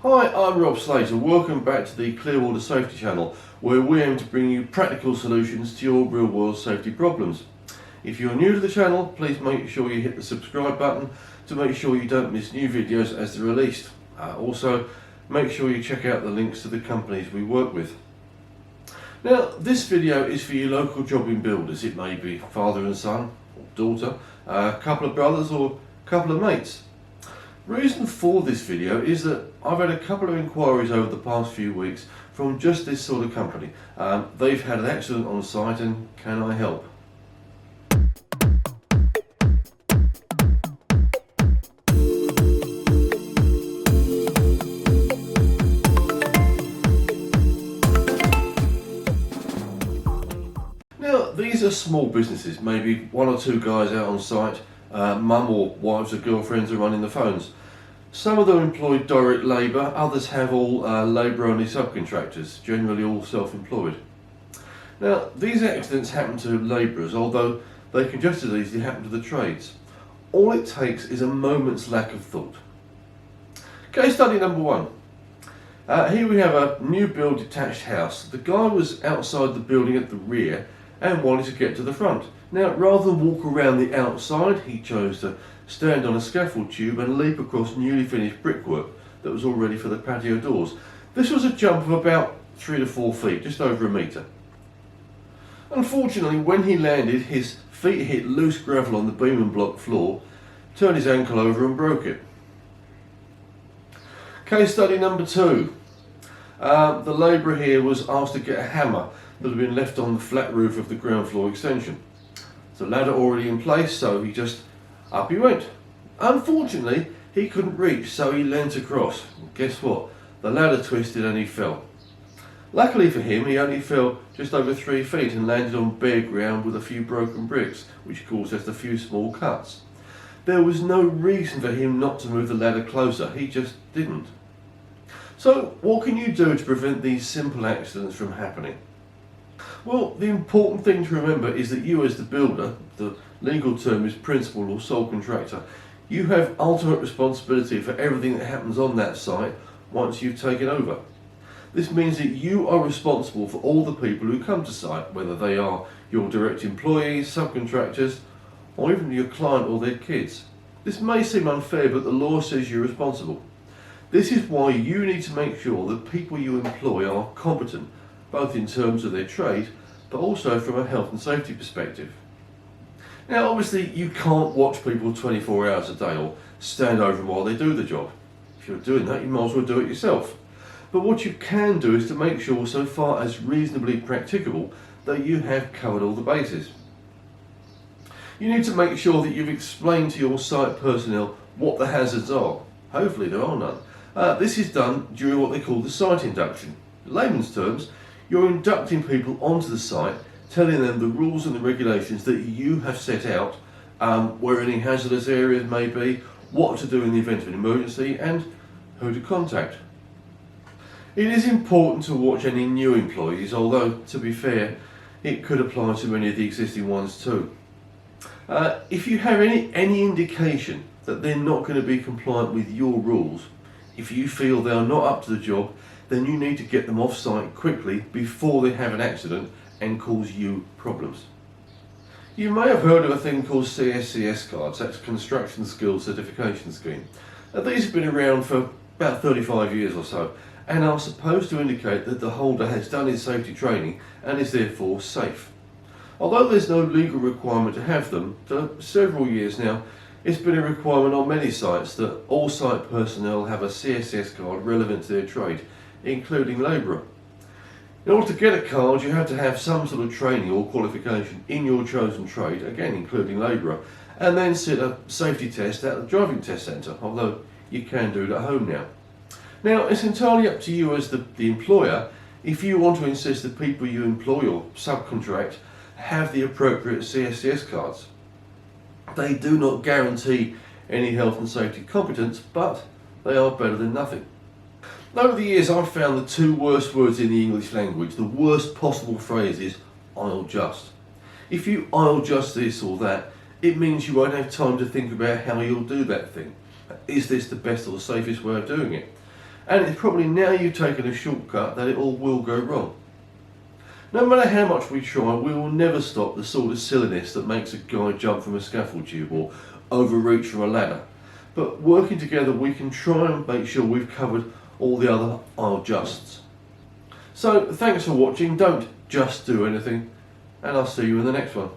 Hi, I'm Rob Slater. Welcome back to the Clearwater Safety Channel, where we aim to bring you practical solutions to your real world safety problems. If you're new to the channel, please make sure you hit the subscribe button to make sure you don't miss new videos as they're released. Also, make sure you check out the links to the companies we work with. Now, this video is for you local jobbing builders. It may be father and son, or daughter, a couple of brothers, or a couple of mates. Reason for this video is that I've had a couple of inquiries over the past few weeks from just this sort of company. They've had an accident on site and can I help? Now, these are small businesses, maybe one or two guys out on site. Mum or wives or girlfriends are running the phones. Some of them employ direct labour, others have all labour only subcontractors, generally all self-employed. Now, these accidents happen to labourers, although they can just as easily happen to the trades. All it takes is a moment's lack of thought. Case study number one. Here we have a new build detached house. The guy was outside the building at the rear and wanted to get to the front. Now, rather than walk around the outside, he chose to stand on a scaffold tube and leap across newly finished brickwork that was all ready for the patio doors. This was a jump of about 3 to 4 feet, just over a metre. Unfortunately, when he landed, his feet hit loose gravel on the beam and block floor, turned his ankle over and broke it. Case study number two. The labourer here was asked to get a hammer that had been left on the flat roof of the ground floor extension. The ladder already in place, so he just up he went. Unfortunately, he couldn't reach, so he leant across. Guess what? The ladder twisted and he fell. Luckily for him, he only fell just over 3 feet and landed on bare ground with a few broken bricks, which caused just a few small cuts. There was no reason for him not to move the ladder closer, he just didn't. So, what can you do to prevent these simple accidents from happening? Well, the important thing to remember is that you as the builder, the legal term is principal or sole contractor, you have ultimate responsibility for everything that happens on that site once you've taken over. This means that you are responsible for all the people who come to site, whether they are your direct employees, subcontractors, or even your client or their kids. This may seem unfair, but the law says you're responsible. This is why you need to make sure that people you employ are competent, both in terms of their trade, but also from a health and safety perspective. Now, obviously, you can't watch people 24 hours a day or stand over them while they do the job. If you're doing that, you might as well do it yourself. But what you can do is to make sure, so far as reasonably practicable, that you have covered all the bases. You need to make sure that you've explained to your site personnel what the hazards are. Hopefully there are none. This is done during what they call the site induction. In layman's terms, you're inducting people onto the site, telling them the rules and the regulations that you have set out, where any hazardous areas may be, what to do in the event of an emergency, and who to contact. It is important to watch any new employees, although, to be fair, it could apply to many of the existing ones too. If you have any indication that they're not going to be compliant with your rules, if you feel they are not up to the job, then you need to get them off site quickly before they have an accident and cause you problems. You may have heard of a thing called CSCS cards, that's Construction Skills Certification Scheme. Now, these have been around for about 35 years or so and are supposed to indicate that the holder has done his safety training and is therefore safe. Although there's no legal requirement to have them, for several years now, it's been a requirement on many sites that all site personnel have a CSCS card relevant to their trade, including labourer. In order to get a card, you have to have some sort of training or qualification in your chosen trade, again including labourer, and then sit a safety test at the driving test centre, although you can do it at home now. Now, it's entirely up to you as the employer if you want to insist that people you employ or subcontract have the appropriate CSCS cards. They do not guarantee any health and safety competence, but they are better than nothing. Over the years, I've found the two worst words in the English language, the worst possible phrase is "I'll just." If you "I'll just" this or that, it means you won't have time to think about how you'll do that thing. Is this the best or the safest way of doing it? And it's probably now you've taken a shortcut that it all will go wrong. No matter how much we try, we will never stop the sort of silliness that makes a guy jump from a scaffold tube or overreach from a ladder. But working together, we can try and make sure we've covered all the other I'll justs. So thanks for watching. Don't just do anything, and I'll see you in the next one.